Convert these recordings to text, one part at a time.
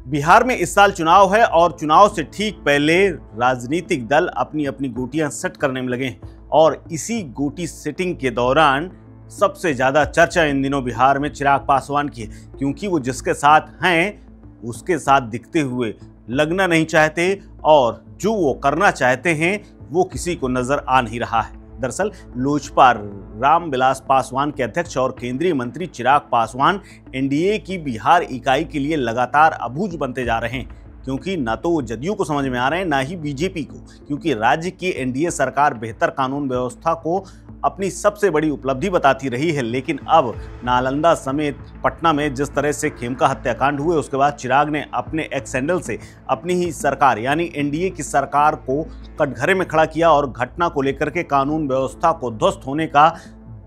बिहार में इस साल चुनाव है और चुनाव से ठीक पहले राजनीतिक दल अपनी अपनी गोटियां सेट करने में लगे हैं और इसी गोटी सेटिंग के दौरान सबसे ज्यादा चर्चा इन दिनों बिहार में चिराग पासवान की है, क्योंकि वो जिसके साथ हैं उसके साथ दिखते हुए लगना नहीं चाहते और जो वो करना चाहते हैं वो किसी को नजर आ नहीं रहा है। दरअसल लोजपा रामविलास पासवान के अध्यक्ष और केंद्रीय मंत्री चिराग पासवान एनडीए की बिहार इकाई के लिए लगातार अबूझ बनते जा रहे हैं, क्योंकि ना तो वो जदयू को समझ में आ रहे हैं ना ही बीजेपी को, क्योंकि राज्य की एनडीए सरकार बेहतर कानून व्यवस्था को अपनी सबसे बड़ी उपलब्धि बताती रही है। लेकिन अब नालंदा समेत पटना में जिस तरह से खेमका हत्याकांड हुए उसके बाद चिराग ने अपने एक्स हैंडल से अपनी ही सरकार यानी एनडीए की सरकार को कटघरे में खड़ा किया और घटना को लेकर के कानून व्यवस्था को ध्वस्त होने का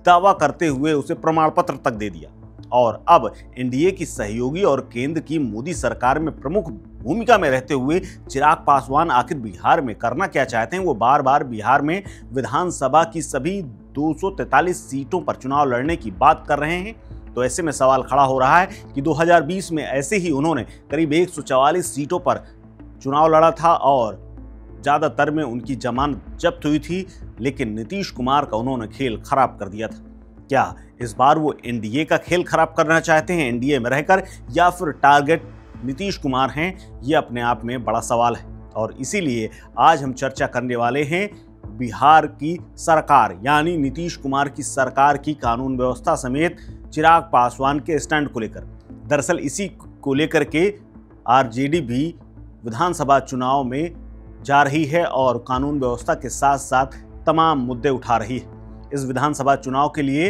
दावा करते हुए उसे प्रमाण पत्र तक दे दिया। और अब एनडीए की सहयोगी और केंद्र की मोदी सरकार में प्रमुख भूमिका में रहते हुए चिराग पासवान आखिर बिहार में करना क्या चाहते हैं। वो बार बार बिहार में विधानसभा की सभी 243 सीटों पर चुनाव लड़ने की बात कर रहे हैं। तो ऐसे में सवाल खड़ा हो रहा है कि 2020 में ऐसे ही उन्होंने करीब 144 सीटों पर चुनाव लड़ा था और ज़्यादातर में उनकी जमानत जब्त हुई थी, लेकिन नीतीश कुमार का उन्होंने खेल खराब कर दिया था। क्या इस बार वो एनडीए का खेल खराब करना चाहते हैं एनडीए में रहकर, या फिर टारगेट नीतीश कुमार हैं? ये अपने आप में बड़ा सवाल है और इसीलिए आज हम चर्चा करने वाले हैं बिहार की सरकार यानी नीतीश कुमार की सरकार की कानून व्यवस्था समेत चिराग पासवान के स्टैंड को लेकर। दरअसल इसी को लेकर के आरजेडी भी विधानसभा चुनाव में जा रही है और कानून व्यवस्था के साथ साथ तमाम मुद्दे उठा रही है। इस विधानसभा चुनाव के लिए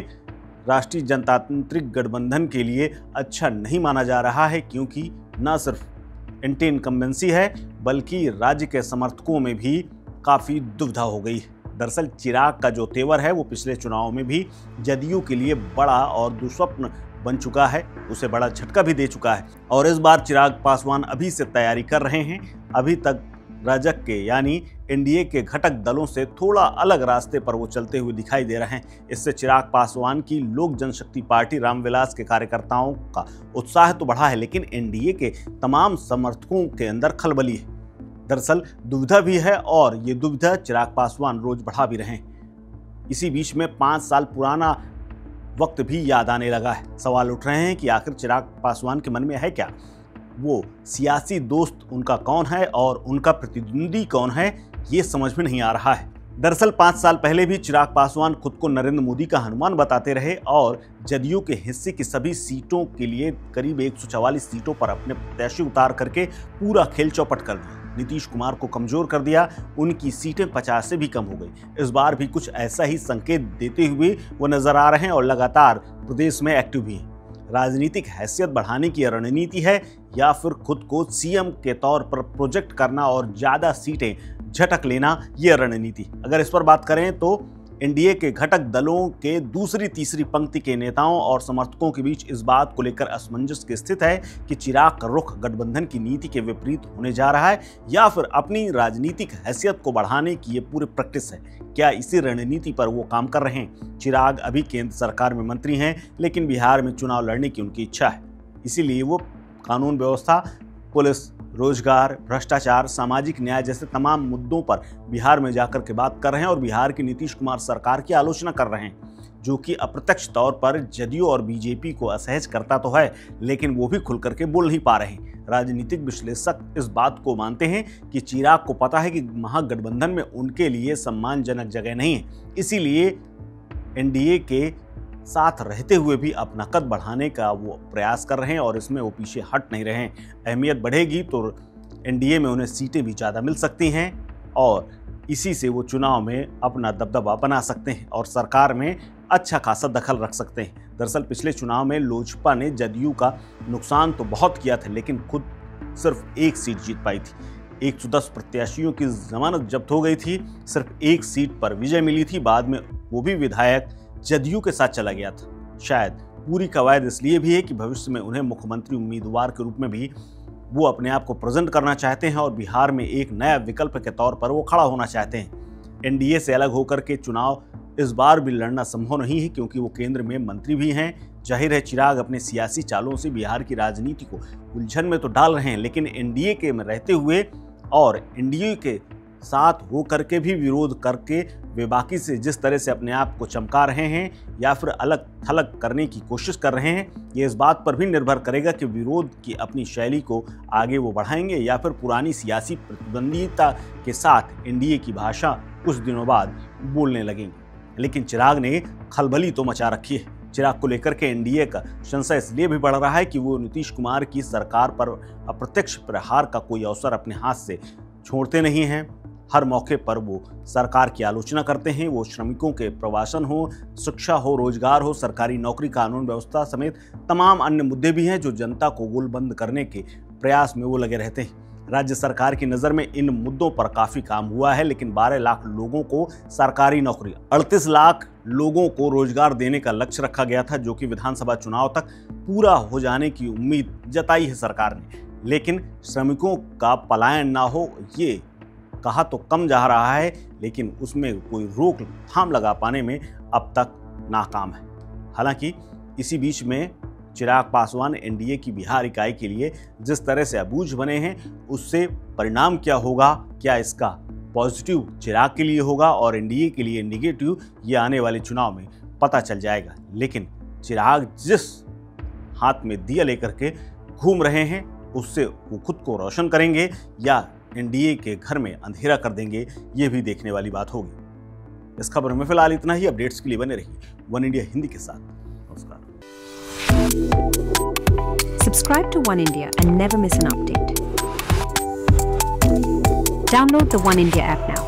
राष्ट्रीय जनतांत्रिक गठबंधन के लिए अच्छा नहीं माना जा रहा है, क्योंकि न सिर्फ एंटी इनकम्बेंसी है बल्कि राज्य के समर्थकों में भी काफ़ी दुविधा हो गई है। दरअसल चिराग का जो तेवर है वो पिछले चुनाव में भी जदयू के लिए बड़ा और दुस्वप्न बन चुका है, उसे बड़ा झटका भी दे चुका है। और इस बार चिराग पासवान अभी से तैयारी कर रहे हैं। अभी तक राजग के यानी एनडीए के घटक दलों से थोड़ा अलग रास्ते पर वो चलते हुए दिखाई दे रहे हैं। इससे चिराग पासवान की लोक जनशक्ति पार्टी रामविलास के कार्यकर्ताओं का उत्साह तो बढ़ा है, लेकिन एनडीए के तमाम समर्थकों के अंदर खलबली है। दरअसल दुविधा भी है और ये दुविधा चिराग पासवान रोज बढ़ा भी रहे हैं। इसी बीच में 5 साल पुराना वक्त भी याद आने लगा है। सवाल उठ रहे हैं कि आखिर चिराग पासवान के मन में है क्या, वो सियासी दोस्त उनका कौन है और उनका प्रतिद्वंदी कौन है, ये समझ में नहीं आ रहा है। दरअसल 5 साल पहले भी चिराग पासवान खुद को नरेंद्र मोदी का हनुमान बताते रहे और जदयू के हिस्से की सभी सीटों के लिए करीब 144 सीटों पर अपने प्रत्याशी उतार करके पूरा खेल चौपट कर दिया, नीतीश कुमार को कमजोर कर दिया। उनकी सीटें 50 से भी कम हो गई। इस बार भी कुछ ऐसा ही संकेत देते हुए वो नजर आ रहे हैं और लगातार प्रदेश में एक्टिव भी हैं। राजनीतिक हैसियत बढ़ाने की रणनीति है या फिर खुद को सीएम के तौर पर प्रोजेक्ट करना और ज़्यादा सीटें झटक लेना, ये रणनीति? अगर इस पर बात करें तो एनडीए के घटक दलों के दूसरी तीसरी पंक्ति के नेताओं और समर्थकों के बीच इस बात को लेकर असमंजस की स्थिति है कि चिराग का रुख गठबंधन की नीति के विपरीत होने जा रहा है या फिर अपनी राजनीतिक हैसियत को बढ़ाने की ये पूरी प्रैक्टिस है। क्या इसी रणनीति पर वो काम कर रहे हैं? चिराग अभी केंद्र सरकार में मंत्री हैं, लेकिन बिहार में चुनाव लड़ने की उनकी इच्छा है। इसीलिए वो कानून व्यवस्था, पुलिस, रोजगार, भ्रष्टाचार, सामाजिक न्याय जैसे तमाम मुद्दों पर बिहार में जाकर के बात कर रहे हैं और बिहार की नीतीश कुमार सरकार की आलोचना कर रहे हैं, जो कि अप्रत्यक्ष तौर पर जदयू और बीजेपी को असहज करता तो है, लेकिन वो भी खुल करके बोल नहीं पा रहे हैं। राजनीतिक विश्लेषक इस बात को मानते हैं कि चिराग को पता है कि महागठबंधन में उनके लिए सम्मानजनक जगह नहीं है, इसीलिए एनडीए के साथ रहते हुए भी अपना कद बढ़ाने का वो प्रयास कर रहे हैं और इसमें वो पीछे हट नहीं रहे हैं। अहमियत बढ़ेगी तो एनडीए में उन्हें सीटें भी ज़्यादा मिल सकती हैं और इसी से वो चुनाव में अपना दबदबा बना सकते हैं और सरकार में अच्छा खासा दखल रख सकते हैं। दरअसल पिछले चुनाव में लोजपा ने जदयू का नुकसान तो बहुत किया था, लेकिन खुद सिर्फ 1 सीट जीत पाई थी। 110 प्रत्याशियों की जमानत जब्त हो गई थी, सिर्फ 1 सीट पर विजय मिली थी। बाद में वो भी विधायक जदयू के साथ चला गया था। शायद पूरी कवायद इसलिए भी है कि भविष्य में उन्हें मुख्यमंत्री उम्मीदवार के रूप में भी वो अपने आप को प्रेजेंट करना चाहते हैं और बिहार में एक नया विकल्प के तौर पर वो खड़ा होना चाहते हैं। एनडीए से अलग होकर के चुनाव इस बार भी लड़ना संभव नहीं है, क्योंकि वो केंद्र में मंत्री भी हैं, जाहिर है चिराग अपने सियासी चालों से बिहार की राजनीति को उलझन में तो डाल रहे हैं, लेकिन एनडीए के में रहते हुए और एनडीए के साथ हो करके भी विरोध करके वे बाकी से जिस तरह से अपने आप को चमका रहे हैं या फिर अलग थलग करने की कोशिश कर रहे हैं, ये इस बात पर भी निर्भर करेगा कि विरोध की अपनी शैली को आगे वो बढ़ाएंगे या फिर पुरानी सियासी प्रतिद्वंदिता के साथ एनडीए की भाषा कुछ दिनों बाद बोलने लगेंगे। लेकिन चिराग ने खलबली तो मचा रखी है। चिराग को लेकर के एनडीए का संशय इसलिए भी बढ़ रहा है कि वो नीतीश कुमार की सरकार पर अप्रत्यक्ष प्रहार का कोई अवसर अपने हाथ से छोड़ते नहीं हैं। हर मौके पर वो सरकार की आलोचना करते हैं। वो श्रमिकों के प्रवासन हो, शिक्षा हो, रोजगार हो, सरकारी नौकरी, कानून व्यवस्था समेत तमाम अन्य मुद्दे भी हैं जो जनता को गोलबंद करने के प्रयास में वो लगे रहते हैं। राज्य सरकार की नज़र में इन मुद्दों पर काफ़ी काम हुआ है, लेकिन 12 लाख लोगों को सरकारी नौकरी, 38 लाख लोगों को रोजगार देने का लक्ष्य रखा गया था, जो कि विधानसभा चुनाव तक पूरा हो जाने की उम्मीद जताई है सरकार ने। लेकिन श्रमिकों का पलायन ना हो, ये कहा तो कम जा रहा है, लेकिन उसमें कोई रोकथाम लगा पाने में अब तक नाकाम है। हालांकि इसी बीच में चिराग पासवान एनडीए की बिहार इकाई के लिए जिस तरह से अबूझ बने हैं, उससे परिणाम क्या होगा, क्या इसका पॉजिटिव चिराग के लिए होगा और एनडीए के लिए नेगेटिव, ये आने वाले चुनाव में पता चल जाएगा। लेकिन चिराग जिस हाथ में दिया लेकर के घूम रहे हैं, उससे वो खुद को रोशन करेंगे या एनडीए के घर में अंधेरा कर देंगे, ये भी देखने वाली बात होगी। इस खबर में फिलहाल इतना ही। अपडेट्स के लिए बने रहिए वन इंडिया हिंदी के साथ। नमस्कार। Subscribe to One India and never miss an update. Download the One India app now.